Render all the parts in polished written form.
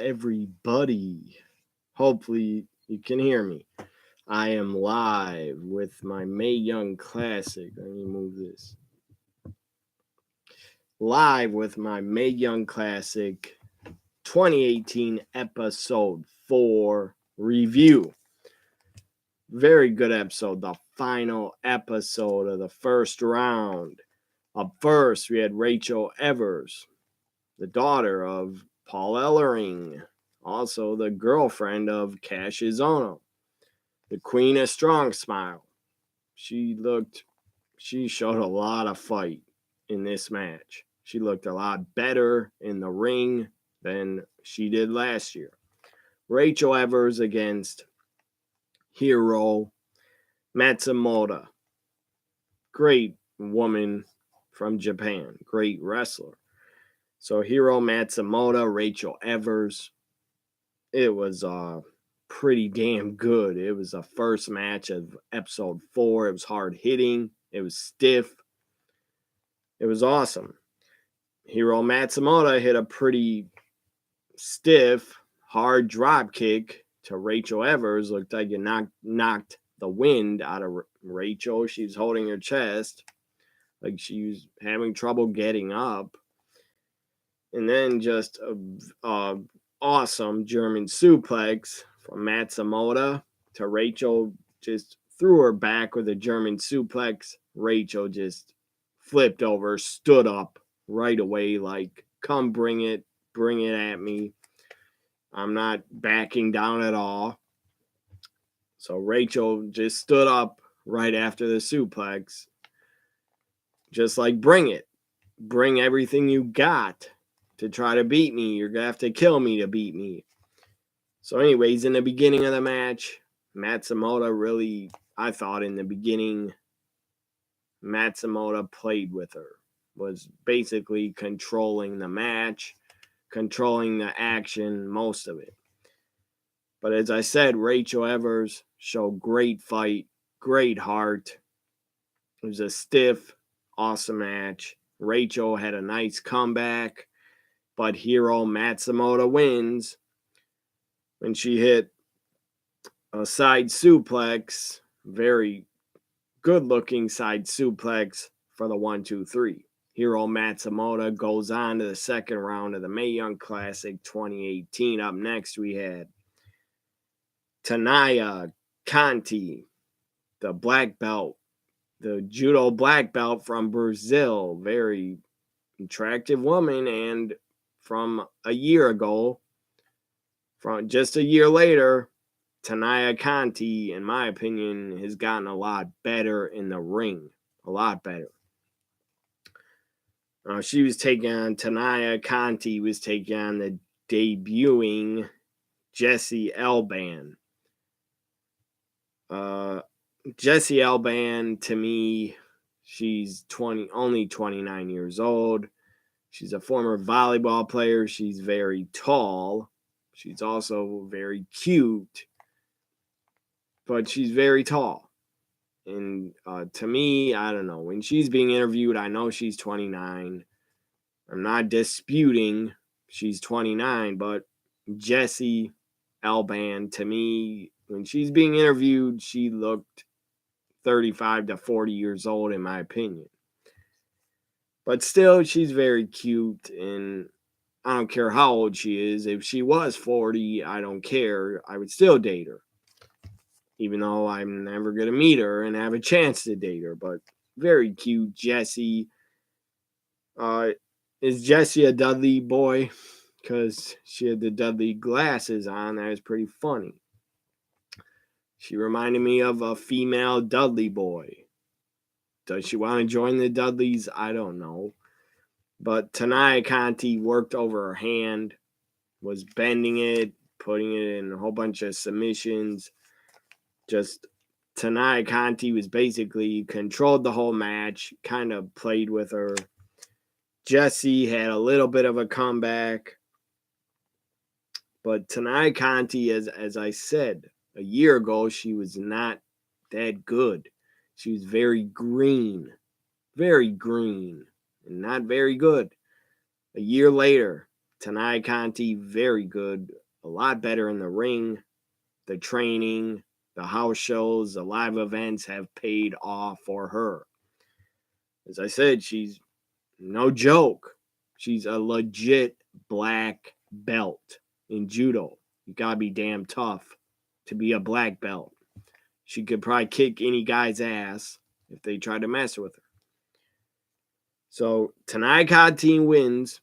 everybody? Hopefully, you can hear me. I am live with my May Young Classic. Let me move this. Live with my May Young Classic 2018 Episode 4 review. Very good episode. The final episode of the first round. Up first, we had Rachel Evers, the daughter of Paul Ellering, also the girlfriend of Cassius Ohno, the Queen of Strong Smile. She showed a lot of fight in this match. She looked a lot better in the ring than she did last year. Rachel Evers against Hiro Matsumoto. Great woman from Japan. Great wrestler. So Hiro Matsumoto, Rachel Evers. It was pretty damn good. It was the first match of episode 4. It was hard hitting. It was stiff. It was awesome. Hiro Matsumoto hit a pretty stiff, hard drop kick to Rachel Evers. Looked like it knocked the wind out of Rachel. She was holding her chest like she was having trouble getting up. And then just a awesome German suplex from Matsumoto to Rachel. Just threw her back with a German suplex. Rachel just flipped over, stood up right away like, come bring it at me. I'm not backing down at all. So Rachel just stood up right after the suplex. Just like, bring it. Bring everything you got to try to beat me. You're going to have to kill me to beat me. So anyways, in the beginning of the match, Matsumoto really, I thought in the beginning, Matsumoto played with her. Was basically controlling the match, controlling the action, most of it. But as I said, Rachel Evers showed great fight, great heart. It was a stiff, awesome match. Rachel had a nice comeback, but Hiro Matsumoto wins when she hit a side suplex, very good-looking side suplex for the 1-2-3. Hiro Matsumoto goes on to the second round of the Mae Young Classic 2018. Up next, we had Tanaya Conti, the black belt, the judo black belt from Brazil. Very attractive woman, and from a year ago, from just a year later, Tanaya Conti, in my opinion, has gotten a lot better in the ring. A lot better. She was taking on, Tanaya Conti was taking on the debuting Jessie Elban. Jessie Elban, to me, she's only 29 years old. She's a former volleyball player. She's very tall. She's also very cute. But she's very tall. And to me, I don't know. When she's being interviewed, I know she's 29. I'm not disputing she's 29, but Jessie Elban, to me, when she's being interviewed, she looked 35 to 40 years old, in my opinion. But still, she's very cute, and I don't care how old she is. If she was 40, I don't care. I would still date her. Even though I'm never going to meet her and have a chance to date her. But very cute, Jessie. Is Jessie a Dudley boy? Because she had the Dudley glasses on. That was pretty funny. She reminded me of a female Dudley boy. Does she want to join the Dudleys? I don't know. But Tanaya Conti worked over her hand, was bending it, putting it in a whole bunch of submissions. Just Tanaya Conti was basically controlled the whole match, kind of played with her. Jessie had a little bit of a comeback. But Tanaya Conti, as I said, a year ago, she was not that good. She was very green, and not very good. A year later, Tanai Conti, very good. A lot better in the ring. The training, the house shows, the live events have paid off for her. As I said, she's no joke. She's a legit black belt in judo. You gotta be damn tough to be a black belt. She could probably kick any guy's ass if they tried to mess with her. So Tanai Conti wins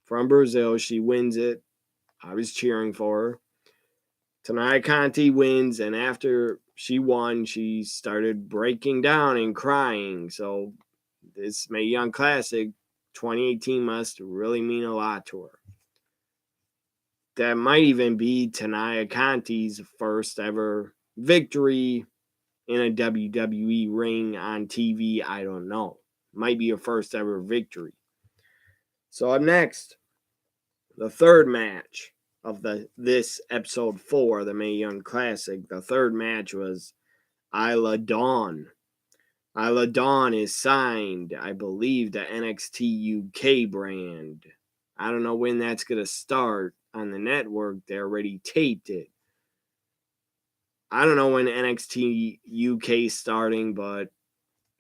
from Brazil. She wins it. I was cheering for her. Tanai Conti wins, and after she won, she started breaking down and crying. So this Mae Young Classic 2018 must really mean a lot to her. That might even be Tanai Conti's first ever victory in a WWE ring on TV. I don't know. Might be her first ever victory. So up next, the third match of this episode 4, the Mae Young Classic. The third match was Isla Dawn. Isla Dawn is signed, I believe, the NXT UK brand. I don't know when that's going to start on the network. They already taped it. I don't know when NXT UK is starting, but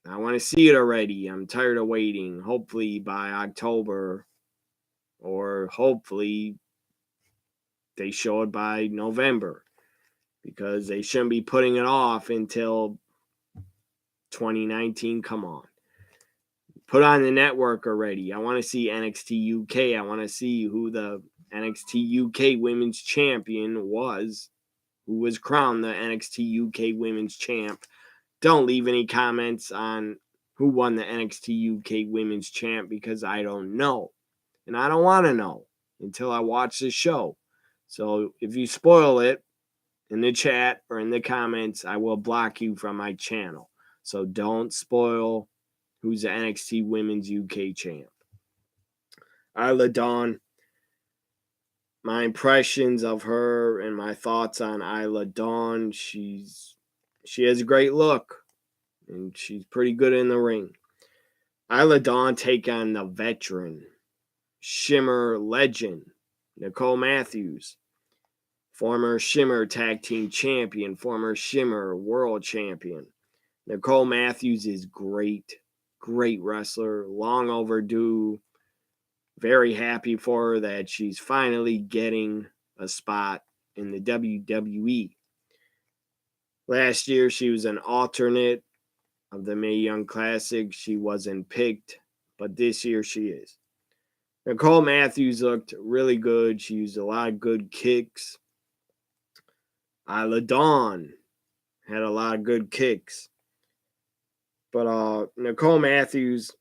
I want to see it already. I'm tired of waiting. Hopefully by October, or hopefully they show it by November, because they shouldn't be putting it off until 2019. Come on. Put on the network already. I want to see NXT UK. I want to see who the NXT UK Women's Champion was, who was crowned the NXT UK Women's Champ. Don't leave any comments on who won the NXT UK Women's Champ, because I don't know. And I don't want to know until I watch the show. So if you spoil it in the chat or in the comments, I will block you from my channel. So don't spoil who's the NXT Women's UK Champ. Isla Dawn, my impressions of her and my thoughts on Isla Dawn. She has a great look, and she's pretty good in the ring. Isla Dawn take on the veteran Shimmer legend Nicole Matthews, former Shimmer Tag Team Champion, former Shimmer World Champion. Nicole Matthews is great wrestler, long overdue. Very happy for her that she's finally getting a spot in the WWE. Last year, she was an alternate of the Mae Young Classic. She wasn't picked, but this year she is. Nicole Matthews looked really good. She used a lot of good kicks. Isla Dawn had a lot of good kicks. But Nicole Matthews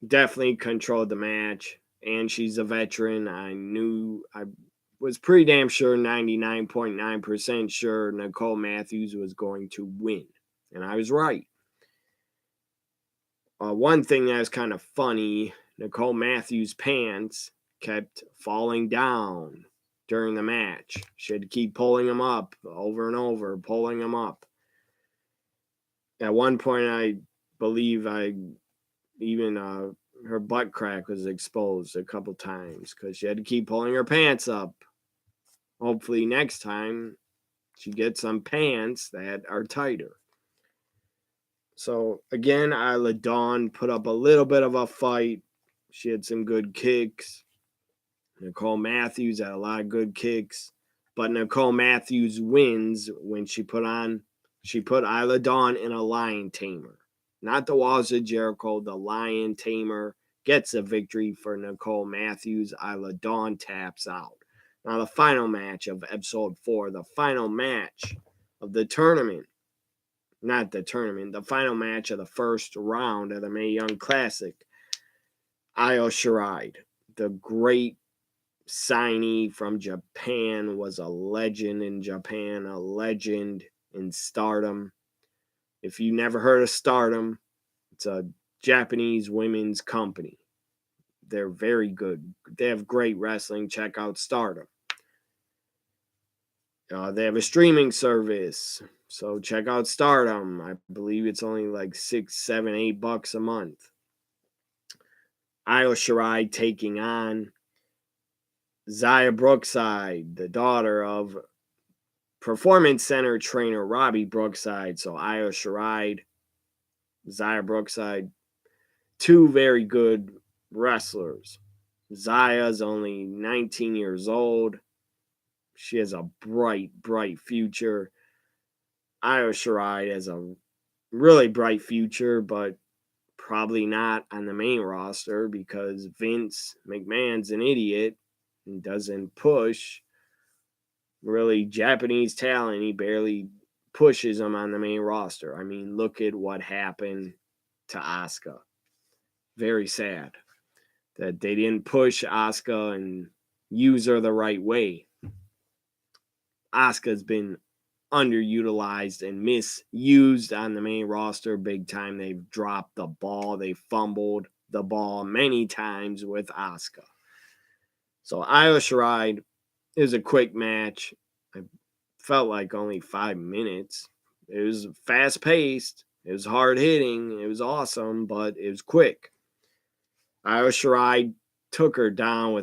definitely controlled the match, and she's a veteran. I was pretty damn sure, 99.9% sure Nicole Matthews was going to win, and I was right. One thing that was kind of funny, Nicole Matthews' pants kept falling down during the match. She had to keep pulling them up over and over, pulling them up. At one point, I believe her butt crack was exposed a couple times because she had to keep pulling her pants up. Hopefully next time she gets some pants that are tighter. So again, Isla Dawn put up a little bit of a fight. She had some good kicks. Nicole Matthews had a lot of good kicks. But Nicole Matthews wins when she put Isla Dawn in a lion tamer. Not the Walls of Jericho, the lion tamer gets a victory for Nicole Matthews. Isla Dawn taps out. Now the final match of episode 4, the final match of the tournament. Not the tournament, the final match of the first round of the Mae Young Classic. Io Shirai, the great signee from Japan, was a legend in Japan, a legend in Stardom. If you never heard of Stardom, it's a Japanese women's company. They're very good. They have great wrestling. Check out Stardom. They have a streaming service, so check out Stardom. I believe it's only like $6, $7, $8 a month. Io Shirai taking on Xia Brookside, the daughter of Performance Center trainer Robbie Brookside. So Io Shirai, Xia Brookside, two very good wrestlers. Zaya's only 19 years old. She has a bright, bright future. Io Shirai has a really bright future, but probably not on the main roster because Vince McMahon's an idiot and doesn't push really Japanese talent. He barely pushes them on the main roster. I mean, look at what happened to Asuka. Very sad that they didn't push Asuka and use her the right way. Asuka's been underutilized and misused on the main roster big time. They've dropped the ball. They fumbled the ball many times with Asuka. So Io Shirai is a quick match. I felt like only 5 minutes. It was fast paced. It was hard hitting. It was awesome, but it was quick. Io Shirai took her down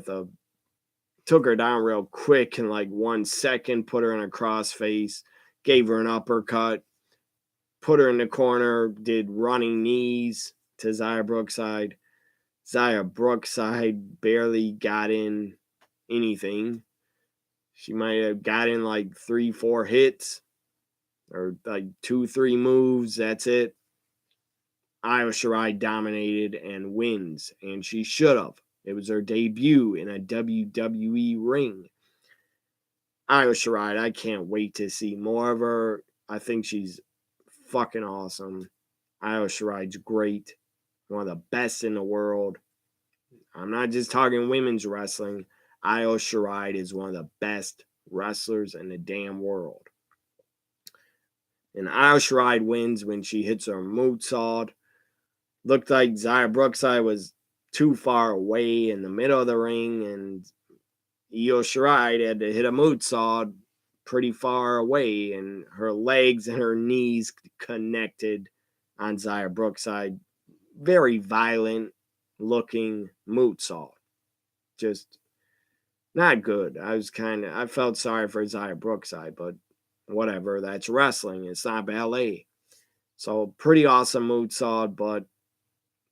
real quick in like 1 second, put her in a crossface, gave her an uppercut, put her in the corner, did running knees to Xia Brookside. Xia Brookside barely got in anything. She might have got in like 3-4 hits or like 2-3 moves. That's it. Io Shirai dominated and wins, and she should have. It was her debut in a WWE ring. Io Shirai, I can't wait to see more of her. I think she's fucking awesome. Io Shirai's great. One of the best in the world. I'm not just talking women's wrestling. Io Shirai is one of the best wrestlers in the damn world. And Io Shirai wins when she hits her moonsault. Looked like Xia Brookside was too far away in the middle of the ring, and Io Shirai had to hit a moonsault pretty far away, and her legs and her knees connected on Xia Brookside. Very violent looking moonsault. Just not good. I felt sorry for Xia Brookside, but whatever. That's wrestling. It's not ballet. So pretty awesome moonsault, but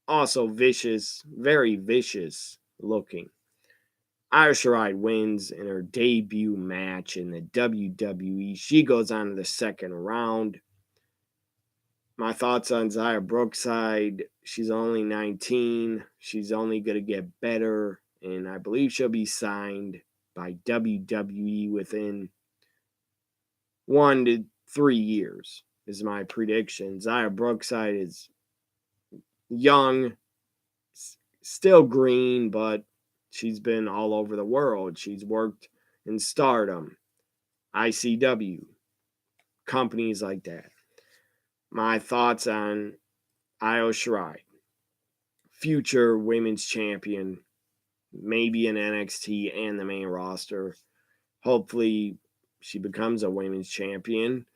also vicious, very vicious looking. Io Shirai wins in her debut match in the WWE. She goes on to the second round. My thoughts on Xia Brookside, she's only 19. She's only going to get better, and I believe she'll be signed by WWE within 1 to 3 years, is my prediction. Xia Brookside is young, still green, but she's been all over the world. She's worked in Stardom, ICW, companies like that. My thoughts on Io Shirai, future women's champion, maybe in NXT and the main roster. Hopefully she becomes a women's champion.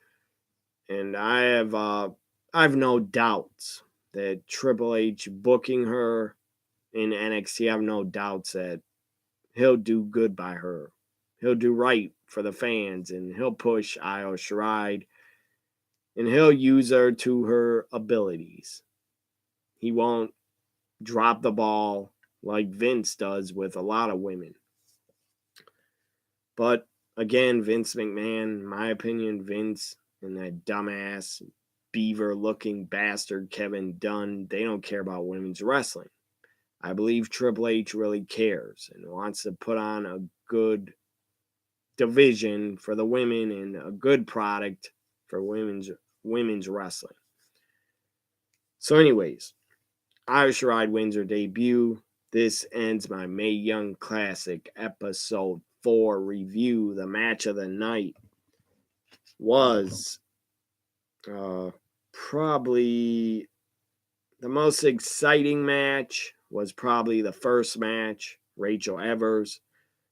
And I have no doubts that Triple H booking her in NXT, I have no doubts that he'll do good by her. He'll do right for the fans, and he'll push Io Shirai, and he'll use her to her abilities. He won't drop the ball like Vince does with a lot of women. But again, Vince McMahon, in my opinion, Vince and that dumbass beaver-looking bastard Kevin Dunn, they don't care about women's wrestling. I believe Triple H really cares and wants to put on a good division for the women and a good product for women's wrestling. So anyways, Io Shirai wins her debut. This ends my Mae Young Classic episode 4 review. The match of the night was probably the most exciting match. Was probably the first match, Rachel Evers,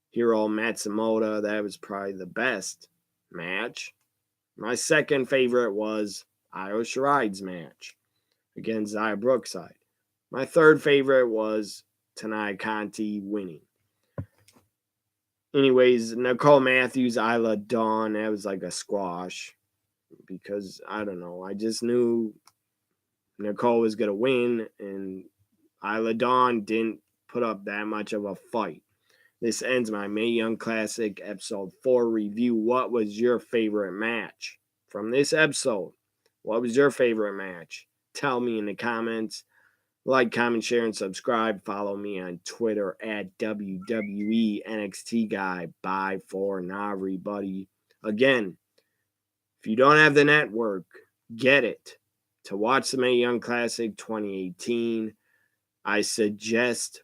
Hiro Matsumoto. That was probably the best match. My second favorite was Io Shirai's match against Xia Brookside. My third favorite was Tanai Conti winning. Anyways, Nicole Matthews, Isla Dawn, that was like a squash. Because, I don't know, I just knew Nicole was going to win, and Isla Dawn didn't put up that much of a fight. This ends my Mae Young Classic Episode 4 review. What was your favorite match from this episode? What was your favorite match? Tell me in the comments. Like, comment, share, and subscribe. Follow me on Twitter at WWE NXT Guy. Bye for now, everybody. Again, if you don't have the network, get it. To watch the Mae Young Classic 2018, I suggest,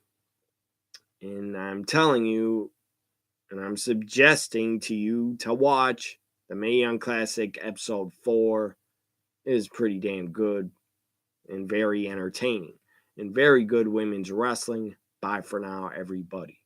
and I'm telling you, and I'm suggesting to you to watch the Mae Young Classic Episode 4. It is pretty damn good and very entertaining and very good women's wrestling. Bye for now, everybody.